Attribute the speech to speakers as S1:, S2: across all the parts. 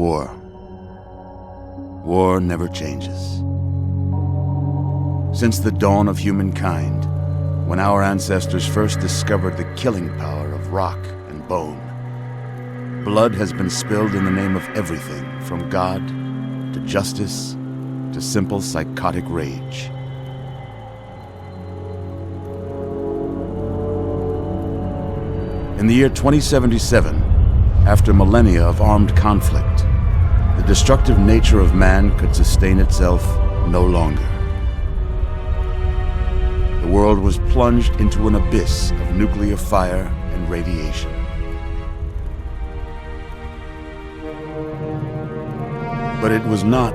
S1: War. War never changes. Since the dawn of humankind, when our ancestors first discovered the killing power of rock and bone, blood has been spilled in the name of everything from God to justice to simple psychotic rage. In the year 2077, after millennia of armed conflict, the destructive nature of man could sustain itself no longer. The world was plunged into an abyss of nuclear fire and radiation. But it was not,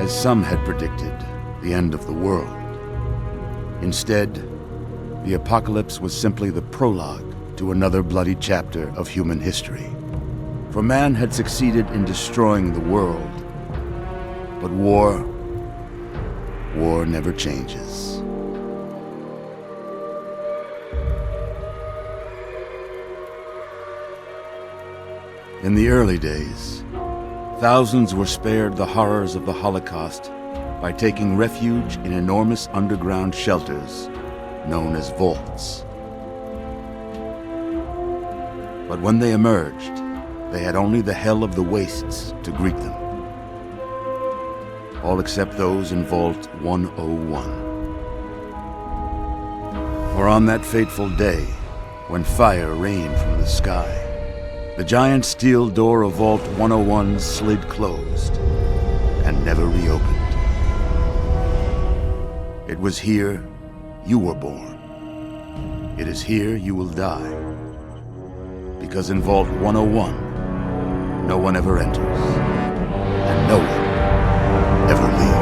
S1: as some had predicted, the end of the world. Instead, the apocalypse was simply the prologue to another bloody chapter of human history. For man had succeeded in destroying the world, but war never changes. In the early days, thousands were spared the horrors of the Holocaust by taking refuge in enormous underground shelters known as vaults. But when they emerged, they had only the hell of the wastes to greet them. All except those in Vault 101. For on that fateful day, when fire rained from the sky, the giant steel door of Vault 101 slid closed and never reopened. It was here you were born. It is here you will die. Because in Vault 101, no one ever enters, and no one ever leaves.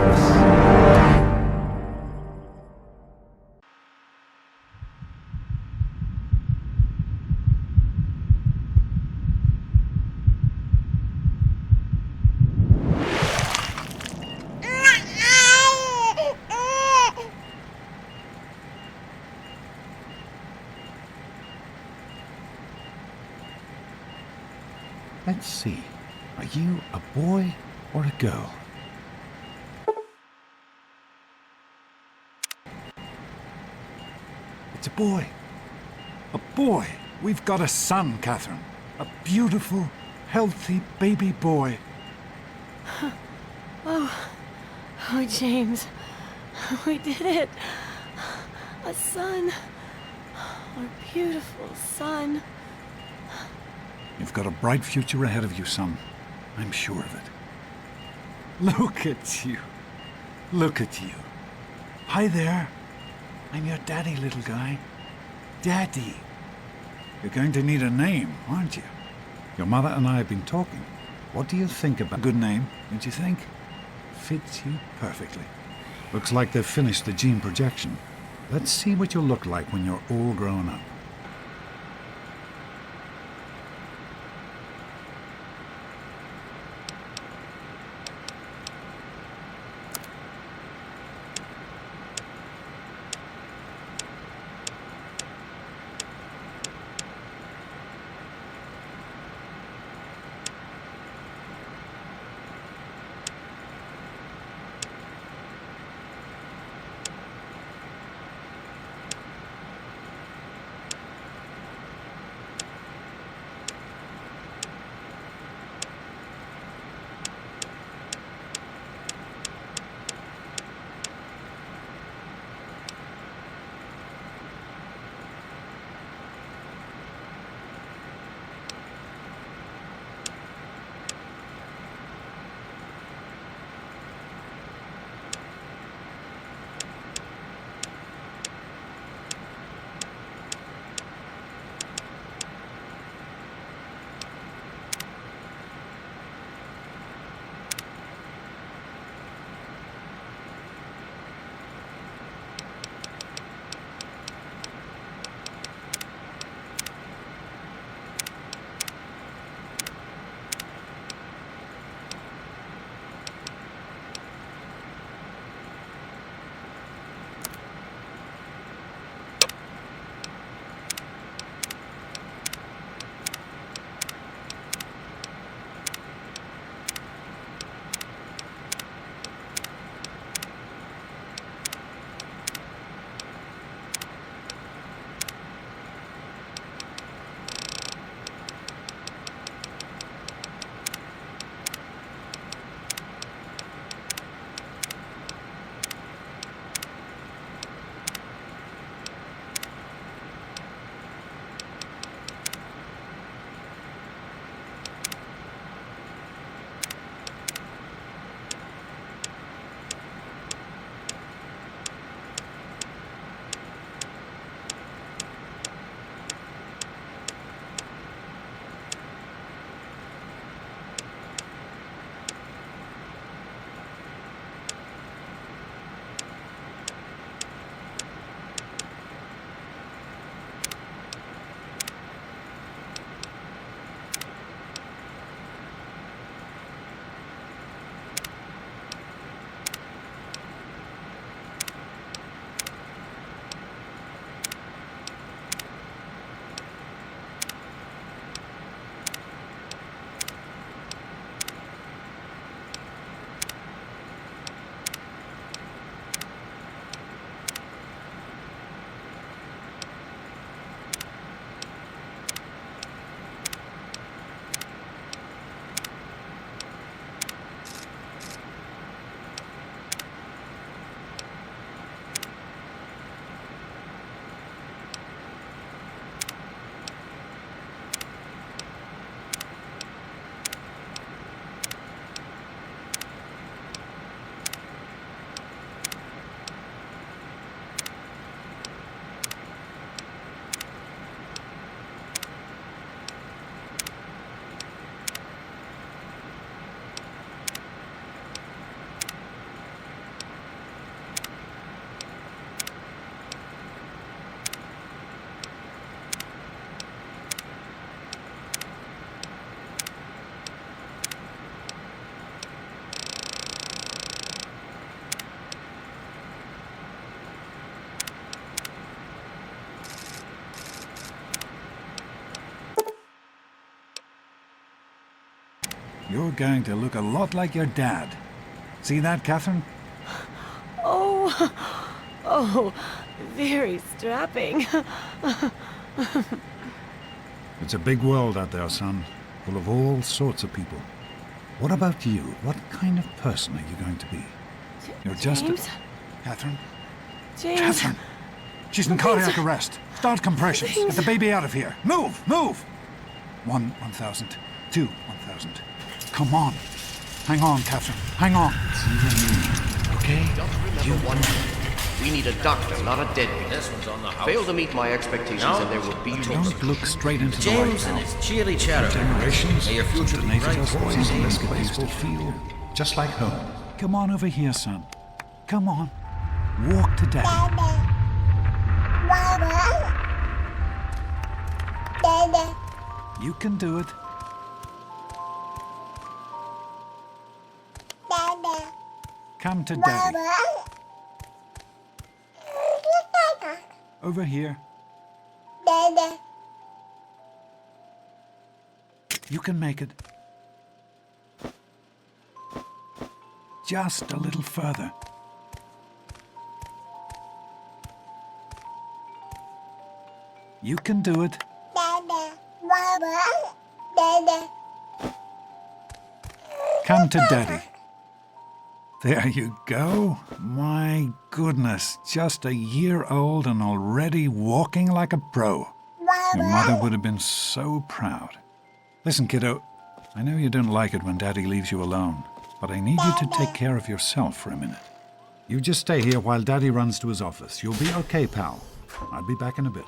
S2: Let's see. Are you a boy or a girl? It's a boy. A boy. We've got a son, Catherine. A beautiful, healthy baby boy.
S3: Oh, James. We did it. A son. Our beautiful son.
S2: You've got a bright future ahead of you, son. I'm sure of it. Look at you. Look at you. Hi there. I'm your daddy, little guy. Daddy. You're going to need a name, aren't you? Your mother and I have been talking. What do you think about a good name, don't you think? Fits you perfectly. Looks like they've finished the gene projection. Let's see what you'll look like when you're all grown up. you're going to look a lot like your dad. See that, Catherine?
S3: Oh, oh, very strapping.
S2: It's a big world out there, son, full of all sorts of people. What about you? What kind of person are you going to be? You're just
S3: James?
S2: Catherine?
S3: James.
S2: Catherine! She's in cardiac arrest. Start compressions. Get the baby out of here. Move! Move! 1,000. 2, 1,000. Come on. Hang on, Catherine. Hang on. It's you and me. Okay?
S4: Don't remember one thing. We need a doctor, not a deadbeat.
S5: This one's on the house.
S4: Fail to meet my expectations and there will be
S2: Don't look straight into the light
S5: James and
S2: now.
S5: his cheery chatter.
S2: Generations
S5: May your future be
S2: donated
S5: bright,
S2: us
S5: boys.
S2: to this place to feel just like home. Come on over here, son. Come on. Walk to Daddy. You can do it. Come to Daddy. Over here. You can make it. Just a little further. You can do it. Come to Daddy. There you go. My goodness, just a year old and already walking like a pro. Your mother would have been so proud. Listen, kiddo, I know you don't like it when Daddy leaves you alone, but I need you to take care of yourself for a minute. You just stay here while Daddy runs to his office. You'll be okay, pal. I'll be back in a bit.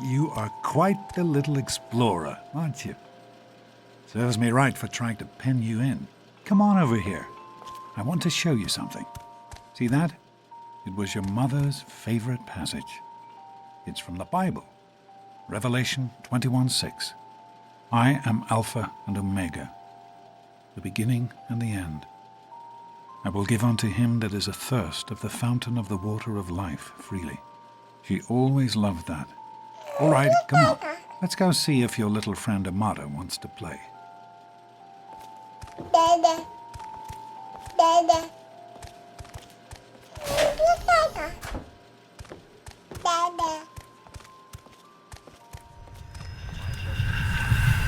S2: You are quite the little explorer, aren't you? Serves me right for trying to pen you in. Come on over here. I want to show you something. See that? It was your mother's favorite passage. It's from the Bible. Revelation 21:6. I am Alpha and Omega, the beginning and the end. I will give unto him that is athirst of the fountain of the water of life freely. She always loved that. All right, come on. Let's go see if your little friend Amada wants to play.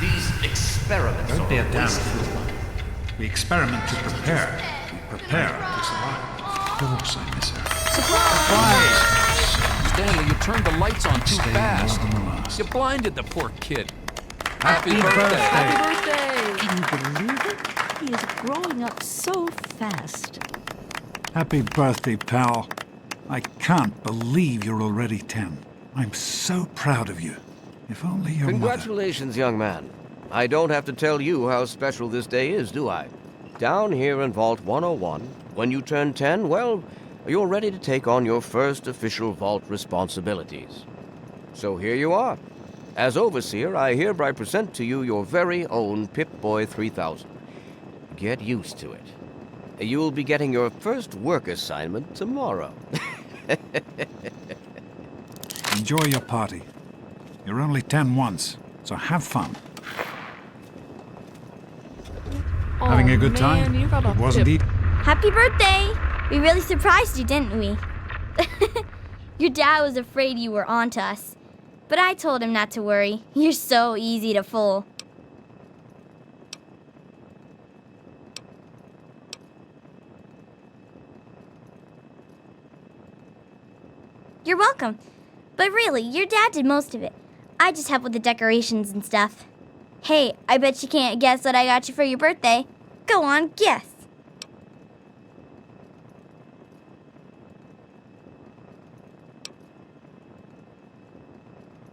S4: These experiments
S2: Don't be a
S4: are
S2: damn
S4: wasted.
S2: fool. We experiment to prepare. We prepare to survive. Of course I miss her.
S6: Stanley, you turned the lights on too
S2: Stay
S6: fast.
S2: more than the last.
S6: You blinded the poor kid.
S2: Happy
S6: birthday.
S3: Happy birthday!
S7: Can you believe it? He is growing up so fast.
S2: Happy birthday, pal. I can't believe you're already 10. I'm so proud of you. If only your mother...
S4: Congratulations, young man. I don't have to tell you how special this day is, do I? Down here in Vault 101, When you turn 10, well, you're ready to take on your first official vault responsibilities. So here you are. As Overseer, I hereby present to you your very own Pip-Boy 3000. Get used to it. You'll be getting your first work assignment tomorrow.
S2: Enjoy your party. You're only 10 once, so have fun. Having a good time?
S3: You got a
S2: It wasn't
S3: Pip.
S5: Happy birthday! We really surprised you, didn't we? Your dad was afraid you were onto us. But I told him not to worry. You're so easy to fool. You're welcome. But really, your dad did most of it. I just helped with the decorations and stuff. Hey, I bet you can't guess what I got you for your birthday. Go on, guess.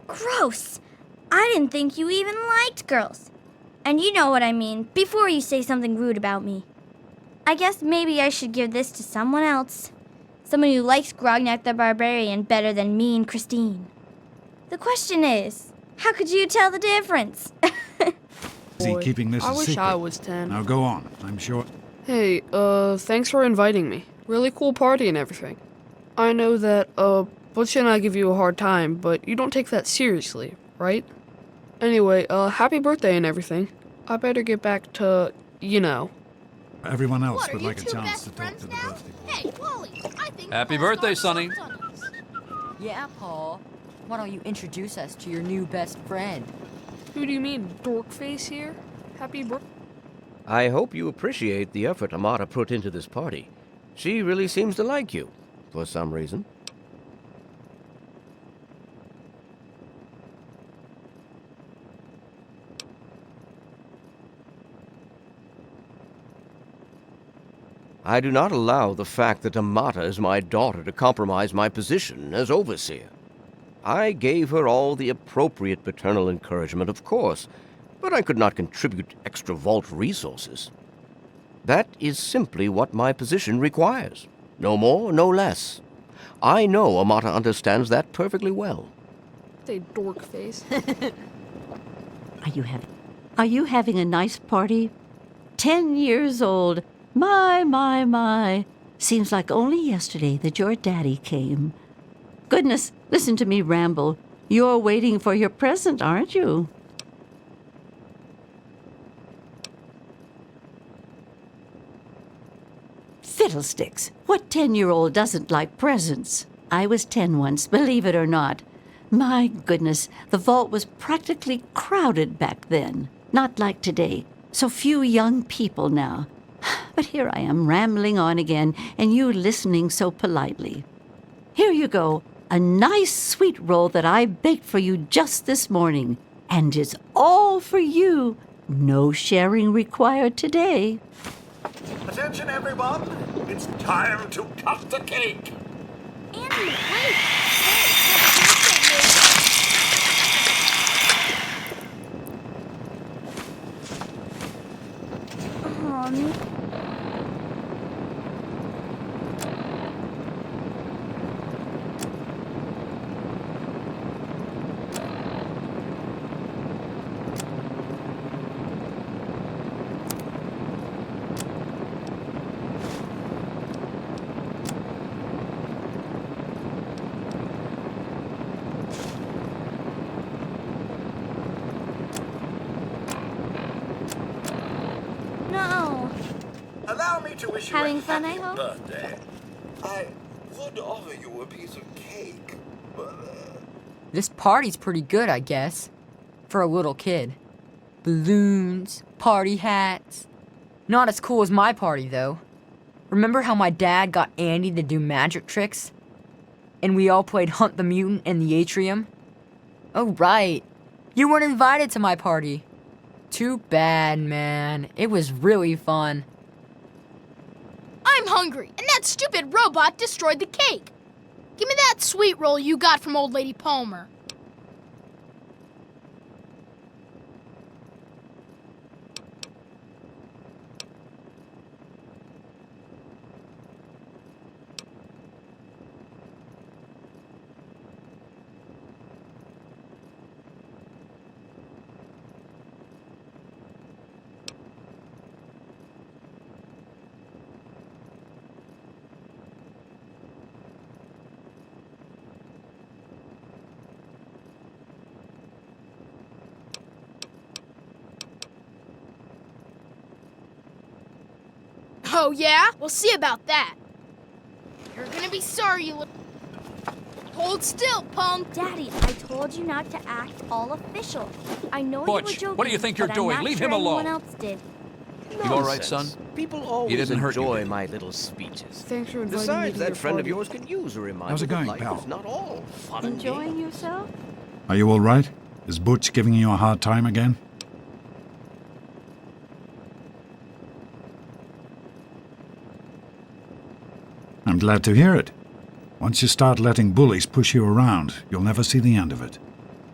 S5: Gross! I didn't think you even liked girls. And you know what I mean, before you say something rude about me. I guess maybe I should give this to someone else. Someone who likes Grognak the Barbarian better than me and Christine. The question is, how could you tell the difference?
S2: Is he keeping this
S3: I
S2: a
S3: wish
S2: secret?
S3: I was 10.
S2: Now go on. I'm sure.
S3: Hey, thanks for inviting me. Really cool party and everything. I know that, Butch and I give you a hard time, but you don't take that seriously, right? Anyway, happy birthday and everything. I better get back to, you know.
S2: Everyone else
S8: What, are
S2: would
S8: you
S2: like a
S8: two
S2: chance
S8: best
S2: to talk
S8: friends
S2: to the
S8: now?
S2: birthday boy.
S8: Hey, Wally, I think
S6: Happy
S8: Paul's
S6: birthday,
S8: got
S6: Sonny.
S8: something on us.
S9: Yeah, Paul. Why don't you introduce us to your new best friend?
S3: Who do you mean, Dorkface here? Happy birthday.
S4: I hope you appreciate the effort Amata put into this party. She really seems to like you, for some reason. I do not allow the fact that Amata is my daughter to compromise my position as overseer. I gave her all the appropriate paternal encouragement, of course, but I could not contribute extra vault resources. That is simply what my position requires. No more, no less. I know Amata understands that perfectly well.
S3: They Dorkface.
S7: Are you having a nice party? 10 years old. My. Seems like only yesterday that your daddy came. Goodness, listen to me ramble. You're waiting for your present, aren't you? Fiddlesticks! What 10-year-old doesn't like presents? I was 10 once, believe it or not. My goodness, the vault was practically crowded back then. Not like today. So few young people now. But here I am rambling on again, and you listening so politely. Here you go, a nice sweet roll that I baked for you just this morning. And it's all for you. No sharing required today.
S10: Attention, everyone! It's time to cut the cake!
S5: Andy, wait! Hey, happy birthday, No.
S10: Allow me to wish you
S5: Having
S10: a
S5: fun,
S10: happy
S5: I hope?
S10: birthday. I would offer you a piece of cake, but...
S9: This party's pretty good, I guess. For a little kid. Balloons, party hats. Not as cool as my party, though. Remember how my dad got Andy to do magic tricks? And we all played Hunt the Mutant in the atrium? Oh, right. You weren't invited to my party. Too bad, man. It was really fun.
S8: I'm hungry, and that stupid robot destroyed the cake. Give me that sweet roll you got from old lady Palmer. Oh, yeah? We'll see about that. You're gonna be sorry, you little... Hold still, punk!
S5: Daddy, I told you not to act all official. I know you were
S6: Butch,
S5: joking,
S6: what do you think you're
S5: but
S6: doing?
S5: I'm not
S6: Leave
S5: sure
S6: him alone.
S5: anyone else did.
S6: You all right, son?
S4: Nonsense. People always
S6: didn't hurt you,
S4: enjoy
S6: did he?
S4: my little speeches.
S3: Thanks for inviting me
S4: Besides,
S3: to
S4: that
S3: your
S4: friend of
S3: party.
S4: yours could use a reminder
S2: How's it going,
S4: that life
S2: pal?
S4: is not all fun and
S7: Enjoying
S4: games.
S7: yourself?
S2: Are you all right? Is Butch giving you a hard time again? I'm glad to hear it. Once you start letting bullies push you around, you'll never see the end of it.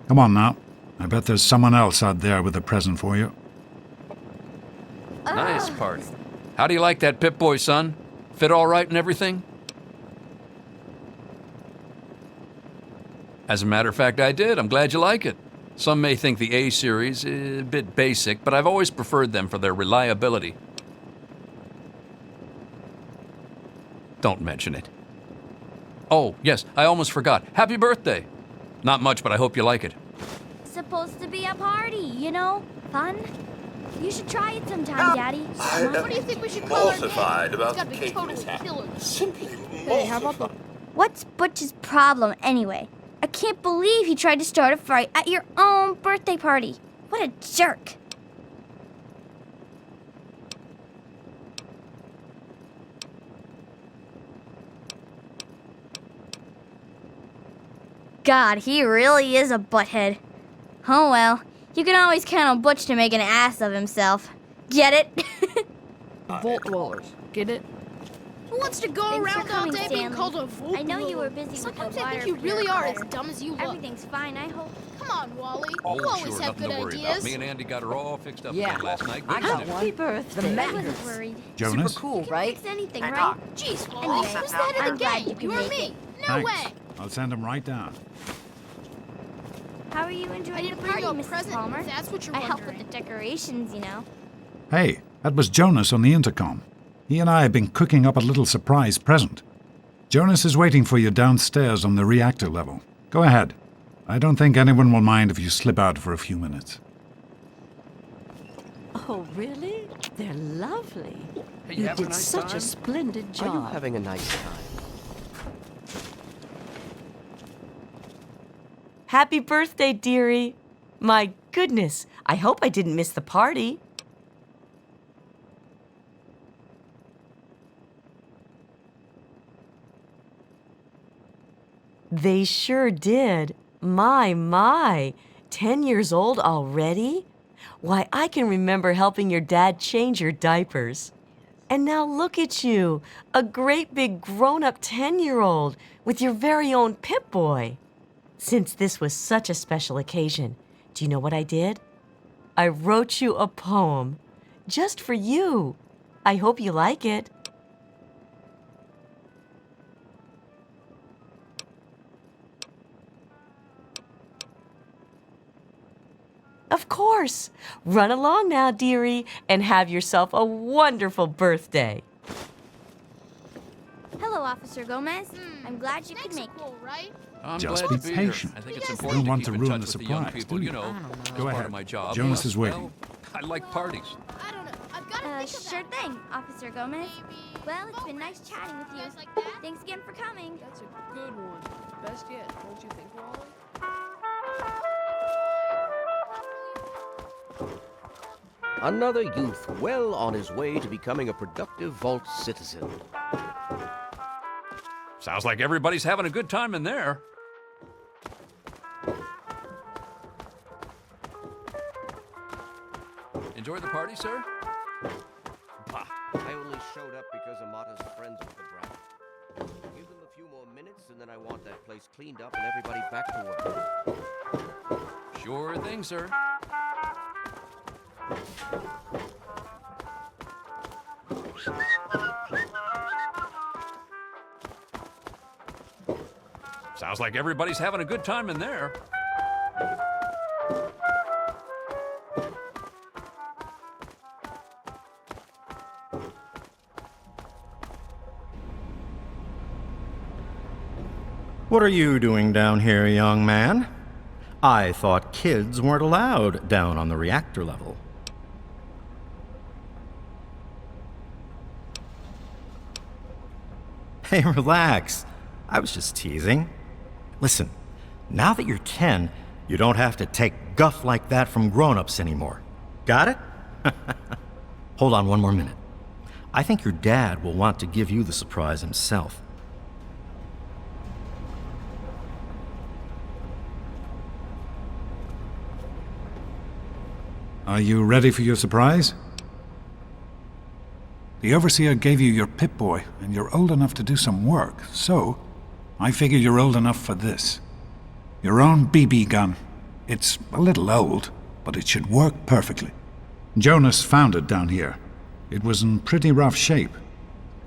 S2: Come on now. I bet there's someone else out there with a present for you.
S6: Nice party. How do you like that Pip-Boy, son? Fit all right and everything? As a matter of fact, I did. I'm glad you like it. Some may think the A series is a bit basic, but I've always preferred them for their reliability. Don't mention it. Oh, yes, I almost forgot. Happy birthday. Not much, but I hope you like it.
S5: Supposed to be a party, you know? Fun. You should try it sometime, Daddy.
S8: What do you think we should call our
S10: mortified
S8: game?
S10: about
S8: It's gotta be
S10: the cake
S8: totally
S10: mishap.
S8: killer.
S10: Simply
S3: Hey, how about the...
S5: What's Butch's problem anyway? I can't believe he tried to start a fight at your own birthday party. What a jerk. God, he really is a butthead. Oh well, you can always count on Butch to make an ass of himself. Get it?
S3: Vault Dwellers. Get it?
S8: Who wants to go
S5: Thanks for
S8: around all
S5: coming,
S8: day being
S5: Stanley.
S8: called a vault
S5: I know you
S8: dweller?
S5: were busy with
S8: Sometimes
S5: the
S8: I think
S5: wire
S8: you really are as
S5: purifier.
S8: dumb as you look.
S5: Everything's fine, I hope.
S8: Come on, Wally.
S6: Oh,
S8: you always
S6: sure,
S8: have
S6: nothing
S8: good
S6: to worry
S8: ideas.
S6: about. Me and Andy got her all fixed up
S9: Yeah.
S6: again last night.
S9: I
S6: Good
S9: got
S6: stuff.
S9: one.
S7: Happy
S9: The
S7: birthday.
S5: I
S9: Magnus.
S5: wasn't worried.
S2: Jonas?
S9: Super cool,
S5: You can
S9: right?
S5: fix anything, right?
S8: Jeez, Wally.
S5: Anyway,
S8: Who's that in
S5: I'm
S8: the
S5: glad
S8: game?
S5: you
S8: You
S5: can
S8: or
S5: make
S8: me?
S5: it.
S8: No
S2: Thanks.
S8: way.
S2: I'll send him right down.
S5: How are you enjoying
S8: I didn't
S5: the
S8: bring
S5: party,
S8: you a
S5: Mrs.
S8: present.
S5: Palmer?
S8: If that's what you're
S5: I helped
S8: wondering.
S5: with the decorations, you know.
S2: Hey, that was Jonas on the intercom. He and I have been cooking up a little surprise present. Jonas is waiting for you downstairs on the reactor level. Go ahead. I don't think anyone will mind if you slip out for a few minutes.
S7: Oh, really? They're lovely.
S6: Hey,
S7: You
S6: having a
S7: did
S6: nice
S7: such
S6: time?
S7: a splendid
S4: Are you
S7: job.
S4: having a nice time?
S11: Happy birthday, dearie. My goodness, I hope I didn't miss the party. They sure did. My. 10 years old already? Why, I can remember helping your dad change your diapers. And now look at you, a great big grown-up 10-year-old with your very own Pip-Boy. Since this was such a special occasion, do you know what I did? I wrote you a poem, just for you. I hope you like it. Of course. Run along now, dearie, and have yourself a wonderful birthday.
S5: Hello, Officer Gomez. I'm glad you could
S8: Snakes
S5: make
S8: are cool, right?
S6: I'm
S2: Just
S6: glad
S2: be
S6: to be
S2: patient.
S6: here. I think it's
S8: You guys
S6: important
S2: don't want
S6: to
S2: to
S6: keep
S2: ruin
S6: in
S2: the
S6: touch with the young
S2: surprise,
S6: people,
S2: do
S6: you
S2: you?
S6: know. It's
S2: Go
S6: part
S2: ahead.
S6: of my job.
S2: Jonas is waiting.
S6: Well, I like parties.
S8: I don't know. I've got to think of
S5: Sure
S8: that.
S5: thing, Officer Gomez.
S8: Maybe.
S5: Well, it's been nice chatting with you.
S8: guys like that?
S5: Thanks again for coming.
S3: That's a good one. Best yet, don't you think, Wally?
S4: Another youth well on his way to becoming a productive vault citizen.
S6: Sounds like everybody's having a good time in there. Enjoy the party, sir?
S4: Bah, I only showed up because Amata's friends with the brat. Give them a few more minutes and then I want that place cleaned up and everybody back to work.
S6: Sure thing, sir. Sounds like everybody's having a good time in there.
S12: What are you doing down here, young man? I thought kids weren't allowed down on the reactor level. Hey, relax. I was just teasing. Listen, now that you're 10, you don't have to take guff like that from grown-ups anymore. Got it? Hold on one more minute. I think your dad will want to give you the surprise himself.
S2: Are you ready for your surprise? The Overseer gave you your Pip-Boy, and you're old enough to do some work, so I figure you're old enough for this. Your own BB gun. It's a little old, but it should work perfectly. Jonas found it down here. It was in pretty rough shape.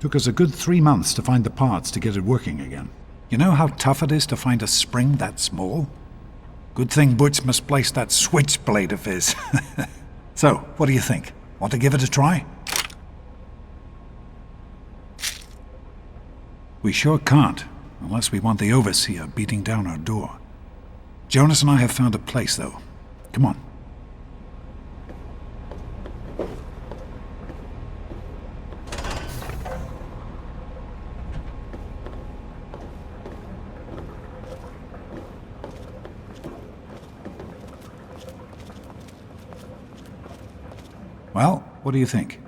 S2: Took us a good 3 months to find the parts to get it working again. You know how tough it is to find a spring that small? Good thing Butch misplaced that switchblade of his. So, what do you think? Want to give it a try? We sure can't, unless we want the Overseer beating down our door. Jonas and I have found a place, though. Come on. Well, what do you think?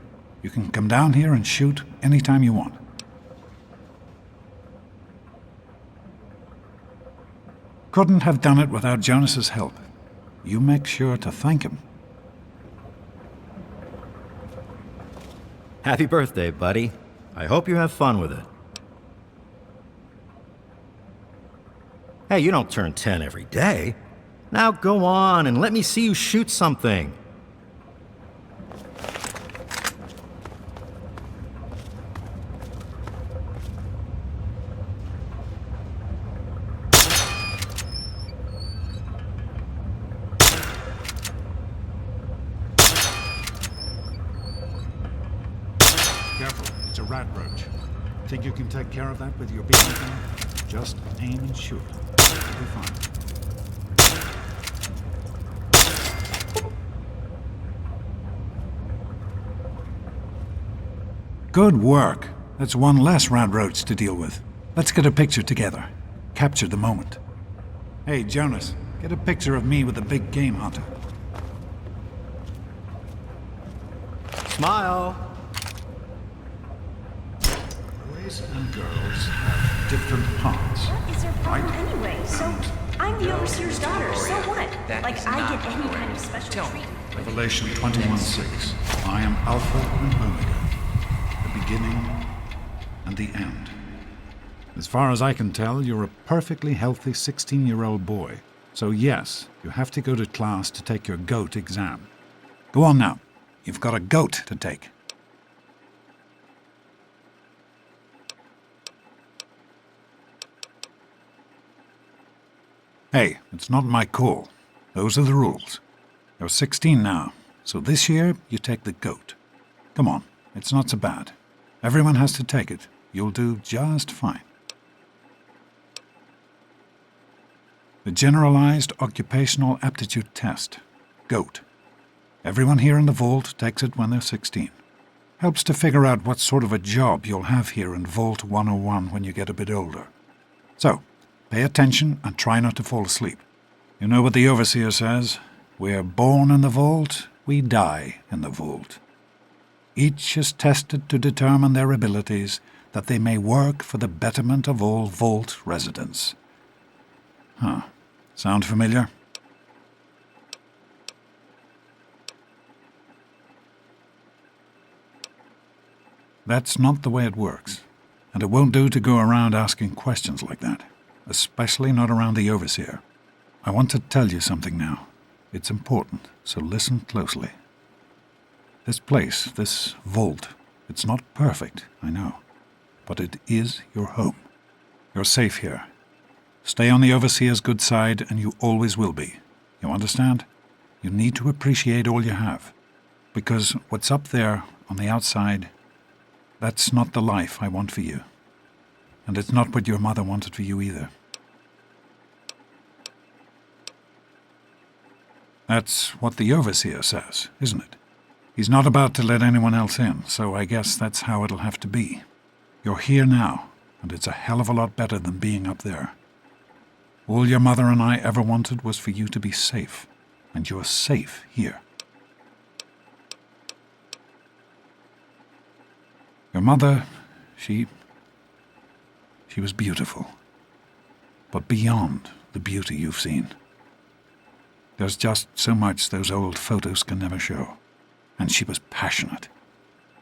S2: You can come down here and shoot anytime you want. Couldn't have done it without Jonas's help. You make sure to thank him.
S12: Happy birthday, buddy. I hope you have fun with it. Hey, you don't turn 10 every day. Now go on and let me see you shoot something.
S2: Careful, it's a rat roach. Think you can take care of that with your BB gun? Just aim and shoot. You'll be fine. Good work. That's one less rat roach to deal with. Let's get a picture together. Capture the moment. Hey, Jonas, get a picture of me with the big game hunter.
S12: Smile.
S2: Boys and girls have different parts.
S13: What is your problem anyway? So, I'm the Overseer's daughter, so what? Like, I get any kind of special treatment.
S2: Revelation 21:6. I am Alpha and Omega, the beginning and the end. As far as I can tell, you're a perfectly healthy 16-year-old boy. So yes, you have to go to class to take your GOAT exam. Go on now. You've got a GOAT to take. Hey, it's not my call. Those are the rules. You're 16 now, so this year you take the GOAT. Come on, it's not so bad. Everyone has to take it. You'll do just fine. The Generalized Occupational Aptitude Test, GOAT. Everyone here in the Vault takes it when they're 16. Helps to figure out what sort of a job you'll have here in Vault 101 when you get a bit older. So, pay attention and try not to fall asleep. You know what the Overseer says? We're born in the Vault, we die in the Vault. Each is tested to determine their abilities, that they may work for the betterment of all Vault residents. Huh. Sound familiar? That's not the way it works, and it won't do to go around asking questions like that, especially not around the Overseer. I want to tell you something now. It's important, so listen closely. This place, this vault, it's not perfect, I know, but it is your home. You're safe here. Stay on the Overseer's good side, and you always will be. You understand? You need to appreciate all you have, because what's up there on the outside, that's not the life I want for you. And it's not what your mother wanted for you either. That's what the Overseer says, isn't it? He's not about to let anyone else in, so I guess that's how it'll have to be. You're here now, and it's a hell of a lot better than being up there. All your mother and I ever wanted was for you to be safe, and you're safe here. Your mother, she was beautiful, but beyond the beauty you've seen. There's just so much those old photos can never show. And she was passionate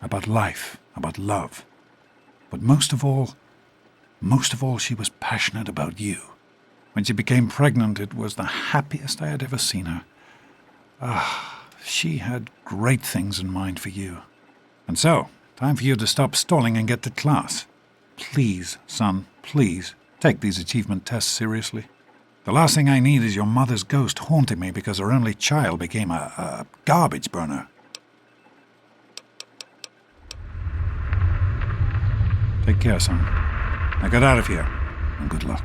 S2: about life, about love. But most of all, she was passionate about you. When she became pregnant, it was the happiest I had ever seen her. She had great things in mind for you. And so, time for you to stop stalling and get to class. Please, son, please, take these achievement tests seriously. The last thing I need is your mother's ghost haunting me because her only child became a garbage burner. Take care, son. Now get out of here, and good luck.